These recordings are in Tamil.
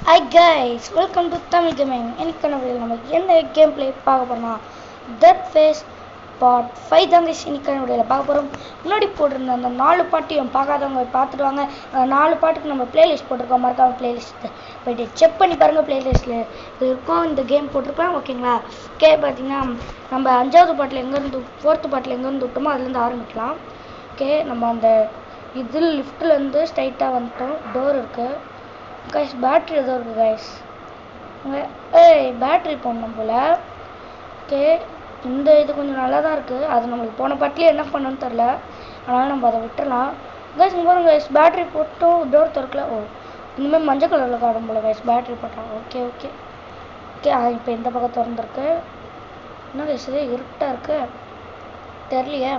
Hi guys, welcome to Tamil Gaming. இன்னைக்கான வீடியோல நம்ம என்ன கேம் ப்ளே பார்க்க போறோம்னா Dead Face Part 5 தாங்க இன்னைக்கான வீடியோல பார்க்க போறோம். முன்னாடி போட்டிருந்த அந்த 4 பாட்டையும் பார்க்காதவங்க பார்த்துட்டு வாங்க. அந்த 4 பாட்டுக்கு நம்ம பிளேலிஸ்ட் போட்டிருக்கோம். மறக்காம பிளேலிஸ்ட் போயிட்டு செக் பண்ணி பாருங்க. பிளேலிஸ்ட்ல இருக்கும் இந்த கேம் போட்டிருப்பேன். ஓகேங்களா? ஓகே, பார்த்தீங்கன்னா நம்ம 5வது பாட்டில் எங்கேருந்து 4th பாட்டில் எங்கேருந்து விட்டோமோ அதுலேருந்து ஆரம்பிக்கலாம். ஓகே, நம்ம அந்த இதில் லிஃப்ட்லேருந்து ஸ்ட்ரைட்டாக வந்துட்டோம். டோர் இருக்குது. கைஸ் பேட்ரி ஏதோ இருக்குது கைஸ். பேட்ரி போடணும் போல். ஓகே, இந்த இது கொஞ்சம் நல்லா தான் இருக்குது. அது நம்மளுக்கு போன பாட்டிலே என்ன பண்ணணும்னு தெரில. அதனால் நம்ம அதை விட்டுடலாம். கைஸ் இங்கே பாருங்க கைஸ், பேட்ரி போட்டும் டோர் திறக்கல. இனிமேல் மஞ்சள் கலரில் காடும் போல் கைஸ் பேட்ரி போட்டால். ஓகே ஓகே ஓகே இப்போ இந்த பக்கம் திறந்துருக்கு. என்ன கைஸ் இது இருட்டாக இருக்குது தெரியலையே.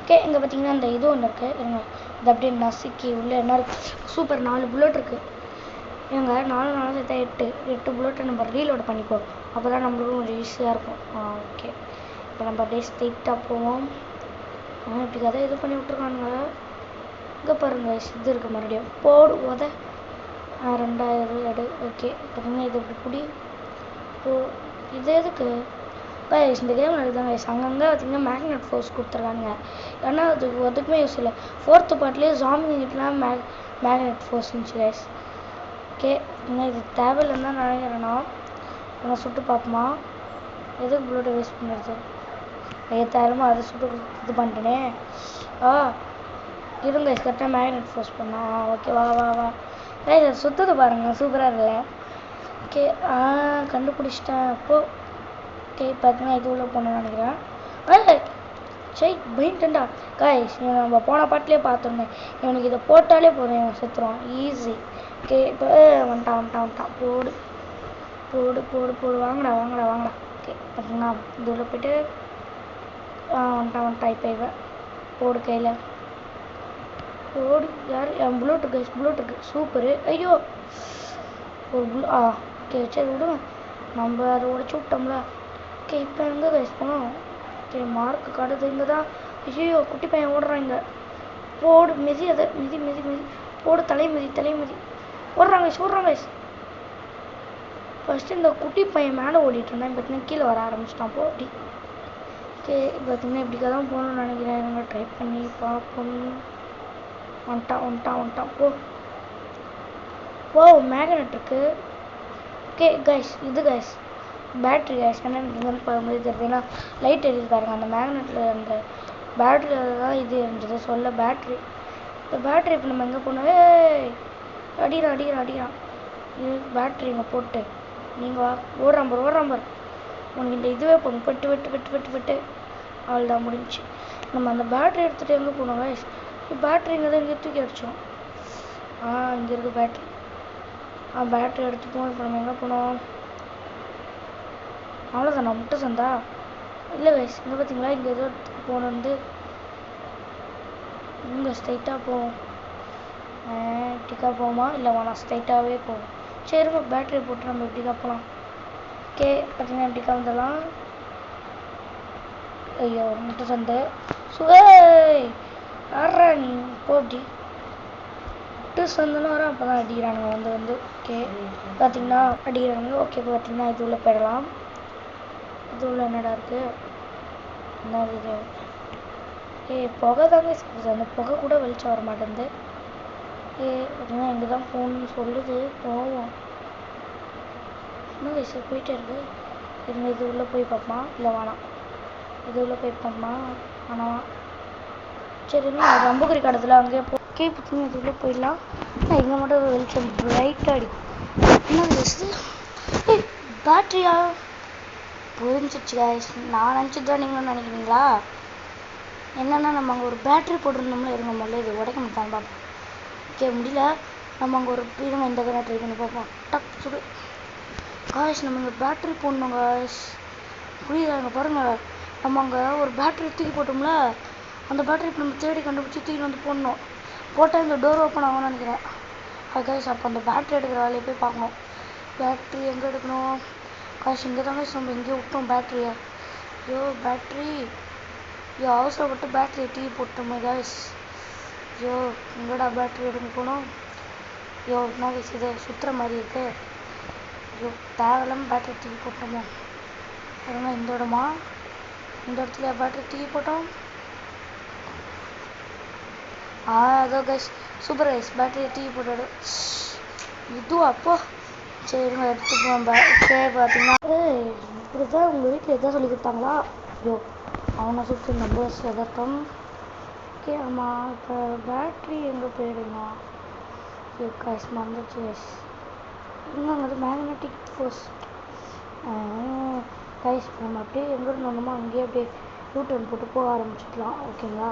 ஓகே, இங்கே பார்த்தீங்கன்னா இந்த இது ஒன்று இருக்குது. இருங்க, இது அப்படியே நசுக்கி உள்ளே என்ன இருக்குது. சூப்பர், 4 புல்லட் இருக்குது. ஏங்க 4 சேர்த்தா 8 புல்லட்டை நம்ம ரீலோட் பண்ணிப்போம். அப்போ தான் நம்மளுக்கும் கொஞ்சம் ஈஸியாக இருக்கும். ஓகே, இப்போ நம்ம அப்படியே ஸ்ட்ரெயிட்டாக போவோம். இப்படி கதை இது பண்ணி விட்ருக்கானுங்க. இங்கே பாருங்க இது இருக்குது மறுபடியும் போடு உத 2000 எடு. ஓகே, பார்த்தீங்கன்னா இது இப்படி புடி. இது எதுக்கு கைஸ் இந்த கேம் எடுத்தாங்க கைஸ். அங்கங்கே பார்த்தீங்கன்னா மேக்னெட் ஃபோர்ஸ் கொடுத்துருக்கானுங்க. ஏன்னா அது எதுக்குமே யூஸ் இல்லை. 4th பார்ட்லேயே ஜாம்பிங்கிட்டலாம் மேக்னெட் ஃபோர்ஸ் இருந்துச்சு கைஸ். ஓகே, இன்னும் இது தேவையில்லைன்னு தான் நினைக்கிறேன்னா நம்ம சுட்டு பார்ப்போமா. எதுக்கு புல்லட்டை வேஸ்ட் பண்ணுறது. 5000 அதை சுட்டு இது பண்ணிட்டேனே. இருங்க கரெக்டாக மேக்னெட் ஃபோர்ஸ் பண்ணா. ஓகே வா வா வா அது சுற்றுது பாருங்கள், சூப்பராக இல்லை. ஓகே கண்டுபிடிச்சிட்டேன். அப்போது ஓகே பார்த்தீங்கன்னா இது உள்ளே போகணும்னு நினைக்கிறேன். சரி பயின்ட்டா காய்ஸ், நம்ம போன பாட்டிலே பார்த்துருந்தேன். இவனுக்கு இதை போட்டாலே போதும், இவன் செத்துருவான் ஈஸி. ஓகே, இப்போ வந்துட்டான் போடு போடு போடு போடு வாங்கடா வாங்கடா வாங்கடா. ஓகே பார்த்தீங்கன்னா இது உள்ள போய்ட்டு வந்துட்டான் இப்போ இவன் போடு கையில் போடு. யார் புல்லட் கைஸ், புல்லட் இருக்குது சூப்பரு. ஐயோ ஒரு ஓகே சரி விடுங்க, நம்ம அதை உடச்சி விட்டோம்ல. ஓகே இப்போ எங்கே கைஸ் போனோம். ஓகே மார்க்கு காடுது இங்கே தான். ஐயோ குட்டி பையன் ஓடுறான் இங்கே. போடு மிதி, அதை மிதி மிதி மிதி போடு. தலைமதி ஓடுறாங்க. ஃபஸ்ட்டு இந்த குட்டி பையன் மேலே ஓடிட்டு இருந்தான், பார்த்தீங்கன்னா கீழே வர ஆரம்பிச்சிட்டான். போ அப்படி. ஓகே பார்த்தீங்கன்னா இப்படிக்கா தான் போகணும்னு நினைக்கிறேன். நாங்கள் ட்ரை பண்ணி பார்ப்போம். வந்துட்டான் ஓ மேக்னெட் இருக்குது. ஓகே கைஸ் இது கைஸ் பேட்ரி கைஸ். ஏன்னா எனக்கு இங்கே பார்க்கும்போது தெரியுது, ஏன்னா லைட் எரியுது பாருங்க. அந்த மேக்னெட்டில் அந்த பேட்டரியில் தான் இது இருந்தது சொல்ல பேட்ரி. இந்த பேட்ரி இப்போ நம்ம எங்கே போனோம். அடிக்கிறான் இது பேட்ரி இங்கே போட்டு நீங்கள் வா. ஓடுறான் பார். உனக்கு இந்த இதுவே போகணும். வெட்டு அவள் தான் முடிஞ்சு. நம்ம அந்த பேட்ரி எடுத்துகிட்டு எங்கே போனோம் கைஸ். பேட்ரி இங்கே தான் இங்கே தூக்கி அடித்தோம். இங்கே இருக்குது பேட்ரி. பேட்ரி எடுத்துப்போம். இப்போ நம்ம எங்கே போனோம். அவ்வளோதான், நான் முட்டை சந்தா இல்லை கைஸ். இங்கே பார்த்தீங்களா, இங்கே ஏதோ போன வந்து இங்கே ஸ்ட்ரைட்டாக போவோம். இப்படிக்கா போவோமா இல்லை வேணாம் ஸ்ட்ரைட்டாகவே போவோம். சரிங்க பேட்டரி போட்டு நம்ம இப்படிக்கா போகலாம். ஓகே பார்த்தீங்கன்னா இப்படிக்கா வந்துடலாம். ஐயோ முட்டை சந்தை ஆடுறா நீ போ. அப்படி முட்டை சந்தைன்னு வர அப்போ தான் அடிக்கிறானுங்க வந்து. ஓகே பார்த்தீங்கன்னா அடிக்கிறானுங்க. ஓகே இப்போ பார்த்தீங்கன்னா இது உள்ளே போயிடலாம். இது உள்ள என்னடா இருக்குது என்ன இது. புகை தாங்க இருக்குது, அந்த புகை கூட வெளிச்சம் வர மாட்டேங்குது. அப்படின்னா இங்கே தான் போகணும்னு சொல்லுது. போவோம். இன்னும் வயசு போயிட்டே இருக்கு. இருங்க இது உள்ளே போய் பார்ப்போமா இல்லை வேணாம். இது உள்ளே போய் பார்ப்போமா ஆனால் சரி ரம்புக்குறி கடத்தில் அங்கேயே ஓகே பார்த்தீங்கன்னா இது உள்ளே போயிடலாம். இங்கே மட்டும் வெளிச்சம் பிரைட்டாக அடிக்கும். என்ன வயசு பேட்ரியா புரிஞ்சிச்சு கைஸ். நான் நினச்சிட்டு தான் நீங்களும் நினைக்கிறீங்களா. என்னென்னா நம்ம அங்கே ஒரு பேட்ரி போட்டிருந்தோம்ல. இருங்க முதல்ல இது உடைக்க மாட்டான் பார்ப்போம். ஓகே முடியல. நம்ம அங்கே ஒரு இருங்க இந்த கதை ட்ரை பண்ணி பார்ப்போம். டக் சுடு காய்ஸ். நம்ம இங்கே பேட்ரி போடணும் காய்ஸ், புரியுதா. இங்கே பாருங்கள், நம்ம அங்கே ஒரு பேட்ரி தூக்கி போட்டோம்ல. அந்த பேட்ரி இப்போ நம்ம தேடி கண்டுபிடிச்சி தூக்கி வந்து போடணும். போட்டால் இந்த டோர் ஓப்பன் ஆகும்னு நினைக்கிறேன். காய்ஸ் அப்போ அந்த பேட்ரி எடுக்கிற வேலையை போய் பார்க்கணும். பேட்ரி எங்கே எடுக்கணும் காய்ஸ். இங்கே தான் காய்ஸ் நம்ம எங்கேயோ விட்டோம் பேட்ரியை. பேட்ரி அவசரப்பட்டு பேட்டரியை தூக்கி போட்டோமே காய்ஸ். எங்கடா பேட்டரி எடுக்க போனோம். ஐயோ என்ன இது சுற்றுற மாதிரி இருக்கு. ஐயோ தேவையில்லாமல் பேட்டரி தூக்கி போட்டோமோ. பாருங்க இந்த இடமா, இந்த இடத்துல பேட்டரி தூக்கி போட்டோம். அதோ கைஸ் சூப்பர் கைஸ், பேட்டரியை தூக்கி போட்டாடு. இதுவும் அப்போ சரிங்க எடுத்துப்போம். பார்த்தீங்கன்னா இப்படி தான் உங்கள் வீட்டில் எதாவது சொல்லி கொடுத்தாங்களா? ஐயோ அவனை சுற்றி நம்ம எதற்கும். ஓகே ஆமாம், இப்போ பேட்ரி எங்கே போயிடுங்க? ஐயோ கைஸ் மறந்துச்சு கைஸ். இன்னும் அது மேக்னெட்டிக் ஃபோர்ஸ் கைஸ். நம்ம அப்படியே எங்கே இருந்தோமோ அங்கேயே அப்படியே யூட்டர்ன் போட்டு போக ஆரம்பிச்சிக்கலாம். ஓகேங்களா?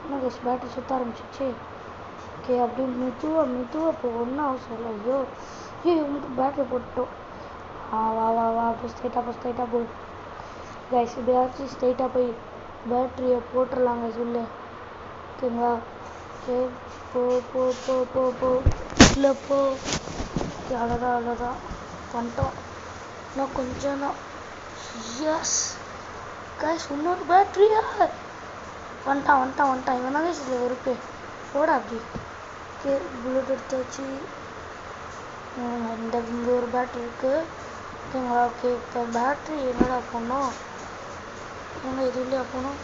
என்ன கைஸ் பேட்டரி சுற்ற ஆரம்பிச்சிச்சு. ஓகே அப்படியே மெதுவாக இப்போ ஒன்றும் அவசரம் இல்லை. ஐயோ இவங்களுக்கு பேட்டரி போட்டோம். வா அப்படியே ஸ்ட்ரைட்டாக போ கைஸ். இப்படியாச்சும் ஸ்ட்ரைட்டாக போய் பேட்டரியை போட்டுடலாம் கைஸ் உள்ளே. ஓகேங்களா? ஓகே போ இல்லை போ. அவ்வளோதான் வந்துட்டோம். இன்னும் கொஞ்சம் தான். எஸ் கைஸ் இன்னொரு பேட்டரியா வந்துட்டான். இவன் தான் கைஸ் இதில் வெறுப்பு. போடா அப்படி. ஓகே புல்லட் எடுத்து வச்சு இங்கே ஒரு பேட்ரி இருக்குது. ஓகேங்களா? ஓகே இப்போ பேட்ரி என்னடா போடணும்? இது இல்லையா போகணும்?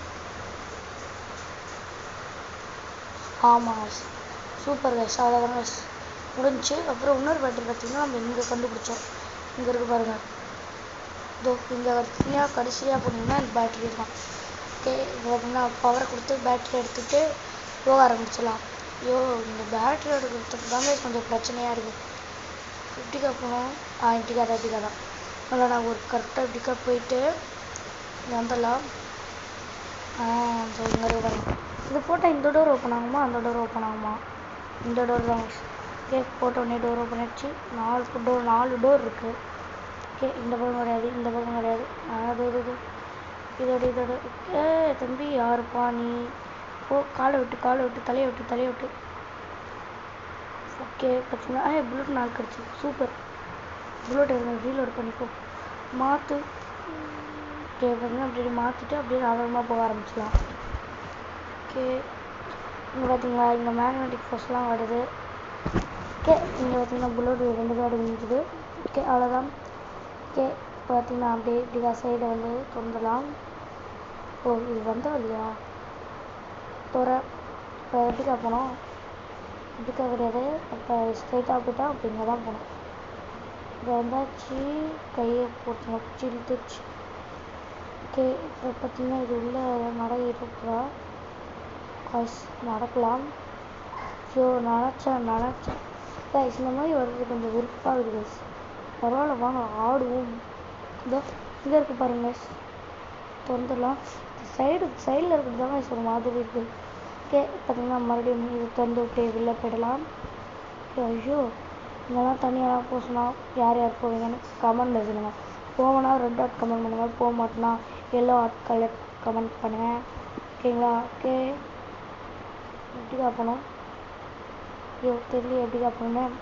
ஆமாம் கைஸ் சூப்பர் கைஸ். அவ்வளோதான் கைஸ் முடிஞ்சு. அப்புறம் இன்னொரு பேட்டரி பார்த்தீங்கன்னா நம்ம இங்கே கண்டுபிடிச்சோம். இங்கே இருக்குது பாருங்கள். இதோ இங்கே கடைசியாக போனீங்கன்னா இந்த பேட்டரி தான். ஓகே இப்போ பார்த்தீங்கன்னா பவரை கொடுத்து பேட்டரி எடுத்துகிட்டு போக ஆரம்பிச்சிடலாம். ஐயோ இந்த பேட்டரி எடுக்கிறதுக்கு தாங்க கொஞ்சம் பிரச்சனையாக இருக்குது. இப்படிக்கா போகணும். இப்படிக்கா தான் நல்லா நான் ஒரு கரெக்டாக இப்படிக்கா போயிட்டு வந்துடலாம். இங்கே இருக்காங்க. இது போட்டால் இந்த டோர் ஓப்பன் ஆகுமா அந்த டோர் ஓப்பன் ஆகுமா? இந்த டோர் தான். ஓகே போட்டோடனே டோர் ஓப்பன் ஆகிடுச்சு. 4 டோர் இருக்குது. ஓகே இந்த பக்கம் கிடையாது. அது இதோட தம்பி யாருப்பா நீ? ஓ காலை விட்டு தலையை விட்டு. ஓகே பார்த்தீங்கன்னா புல்லட் 4 கிடச்சி. சூப்பர். புல்லட் ரீலோட் பண்ணிப்போ மாற்று. ஓகே பார்த்தீங்கன்னா அப்படி மாற்றிட்டு அப்படியே சாதாரணமாக போக ஆரம்பிச்சிடலாம். ஓகே இங்கே பார்த்தீங்களா இங்கே மேக்னெட்டிக் ஃபோர்ஸ்லாம் வருது. ஓகே இங்கே பார்த்தீங்கன்னா புல்லட் 2 கார்டு முடிஞ்சுது. ஓகே அவ்வளோதான். ஓகே பார்த்தீங்கன்னா அப்படியே இப்படி சைடை வந்து திறந்துடலாம். ஓ இது வந்தோம் இல்லையா தோற. இப்போ எப்படிக்கா போனோம்? இப்படிக்கா கிடையாது. அப்போ ஸ்ட்ரைட்டாக போயிட்டா அப்போ இங்கே தான் போகணும். இங்கே வந்தாச்சு. கையை போட்டு குச்சி இழுத்துச்சு. ஓகே இப்போ பார்த்தீங்கன்னா இது உள்ள நடக்கிறா காய்ஸ் நடக்கலாம். ஸோ நினச்சேன் கைஸ் இந்த மாதிரி வர்றது கொஞ்சம் விருப்பாக இருக்குது கைஸ். பரவாயில்ல வாங்க ஆடுவோம். இதோ இங்கே இருக்குது பாருங்க கைஸ். திறந்துடலாம். சைடில் இருக்கிறது தான் கைஸ் ஒரு மாதிரி இருக்குது. ஓகே பார்த்தீங்கன்னா மறுபடியும் இது திறந்து விட்டு வெளில போயிடலாம். ஐயோ இங்கெல்லாம் தனியாக போக சொன்னால் யார் போவீங்கன்னு கமெண்ட்டில் சொல்லுங்கள். போவேன்னா ரெட் டாட் கமெண்ட் பண்ணுங்கள். போக மாட்டேன்னா எல்லோ கலர் கமெண்ட் பண்ணுங்கள். ஓகேங்களா? ஓகே எப்படிக்கா போகணும்? ஐயோ தெரியல எப்படிக்கா போகணும்.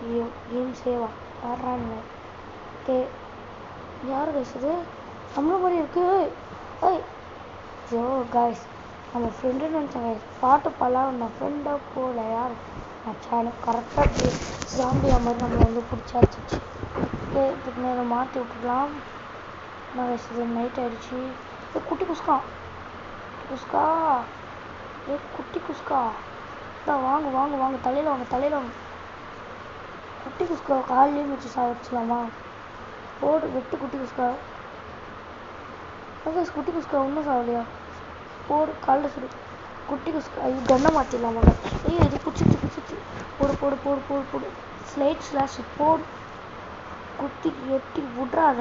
ஐயோ கேம் சேவா ஆடுறாங்க. ஓகே யார் பேசுறது? நம்மள மாதிரி இருக்கு. ஐயோ காய்ஸ் நம்ம ஃப்ரெண்டுன்னு நினச்சேன் கைஸ். பாட்டு பாடலாம் நம்ம ஃப்ரெண்டாக போகல யார் மச்சானு கரெக்டாக ஜாம்பியா மாதிரி நம்மளை வந்து பிடிச்சாச்சு. ஓகே இதுக்கு நேரம் மாற்றி விட்டுடலாம். என்ன கைஸ் இது நைட் ஆகிடுச்சு. குட்டி குஸ்கா குட்டி குஸ்கா தான் வாங்க தலையில் வாங்க. குட்டி குஸ்கா காலையிலேயும் வச்சு சாப்பிடலாமா? போடு வெட்டு குட்டி குஸ்கா. குட்டி குஸ்கா ஒன்றும் சாப்பிடலையா? போடு காலில் சுடு குட்டி குஸ்கா. இது கண்ணை மாற்றிடலாமா? ஐயோ இது பிடிச்சிச்சு. போடு ஸ்லைட் ஸ்லாஷ் போடு. குத்தி எட்டி விட்றாத.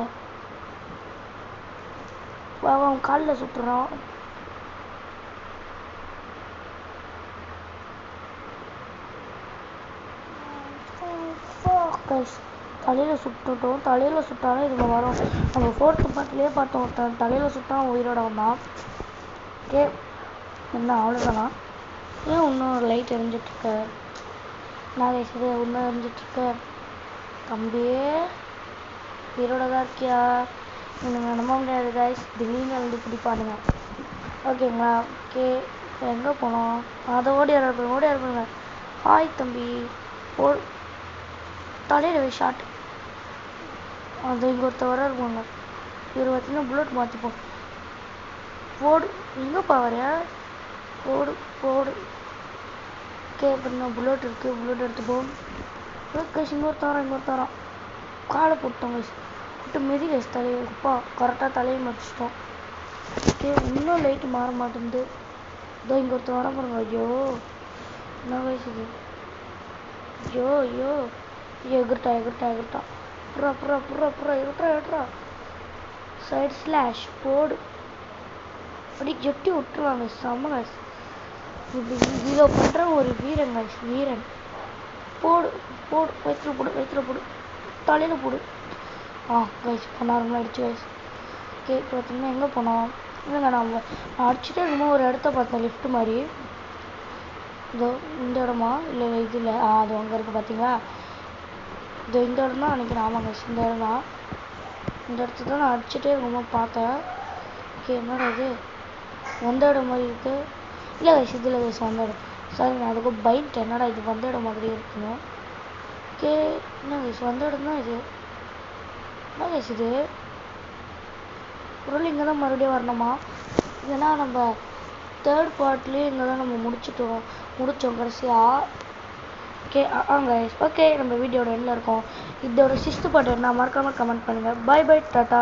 அவன் காலில் சுட்டுறான். தலையில் சுட்டுட்டோம். தலையில் சுட்டாலும் இது வரும். நம்ம 4th பார்ட்லேயே பார்த்தோம். தலையில் சுட்டான் உயிரோட வந்தான். ஓகே என்ன அவ்வளோதானா? ஏன் இன்னும் லைட் எரிஞ்சிட்ருக்க? நான் பேசுறது இன்னும் எரிஞ்சிட்ருக்க தம்பியே உயிரோட தான் இருக்கியா? எனக்கு நம்ப முடியாது கைஸ். திடீர்னு வந்து பிடிப்பானுங்க. ஓகேங்களா? ஓகே இப்போ எங்கே போனோம்? அதை ஓடி இருப்பேங்க. ஹாய் தம்பி ஓ தலையில் வை ஷாட். அது இங்கே ஒருத்தர் வர இருப்பாங்க. இவர் பார்த்தீங்கன்னா புல்லட் மாற்றிப்போம். போடு எங்கேப்பா வர போடு போடு. ஓகே பார்த்தீங்கன்னா புல்லட் இருக்குது. புல்லட் எடுத்துப்போம். கைஸ் இங்கே ஒருத்தரம் காலை போட்டோம் கைஸ். போட்டு மிதி கைஸ் தலையை. அப்பா கரெக்டாக தலையை மடிச்சிட்டோம். ஓகே இன்னும் லைட்டு மாற மாட்டேங்குது. இதோ இங்கே ஒருத்தர் வர பாருங்க. ஐயோ என்ன கைஸ் இது. ஐயோ எகிர்ட்டா புறா எகிர்ட்டா சைடு ஸ்லாஷ் போடு. அப்படி ஜெட்டி விட்டுருவாங்க. செம்ம கைஸ். இப்படி இதை பண்ணுற ஒரு வீரன் கைஸ். வீரன் போடு வயிற்றுல போடு தலையில் போடு. கைஸ் நார்மலாக அடிச்சு கைஸ். ஓகே பார்த்தீங்கன்னா எங்கே போனோம் இல்லைங்க. நான் அடிச்சுட்டே இருக்கும்போது ஒரு இடத்த பார்த்தேன் லிஃப்ட் மாதிரி. இதோ இந்த இடமா இல்லை இது இல்லை. அது அங்கே இருக்குது பார்த்தீங்களா. இதோ இந்த இடம் தான் நினைக்கிறேன். ஆமாம் கைஸ் இந்த இடம் தான். இந்த இடத்துல தான் நான் அடிச்சுட்டே இருக்கும்போது பார்த்தேன். ஓகே என்னடா இது வந்த இடம் மாதிரி இருக்குது. இல்லை கைஸ் இது இல்லை கைஸ் வந்த இடம். சாரி நான் அதுக்கு பயன்ட்டேன். என்னடா இது வந்த இடம் மாதிரி இருக்குன்னு. ஓகே என்ன கைஸ் வந்த இடம் தான் இது. என்ன கைஸ் இது பொருள் இங்கே தான் மறுபடியும் வரணுமா. ஏன்னா நம்ம தேர்ட் பார்ட்லேயே இங்கே தான் நம்ம முடித்தோம் கடைசியாக. ஓகே கைஸ் ஓகே நம்ம வீடியோட எண்டில் இருக்கோம். இதோட 6th பார்ட் என்ன மறக்காமல் கமெண்ட் பண்ணுங்கள். Bye tata.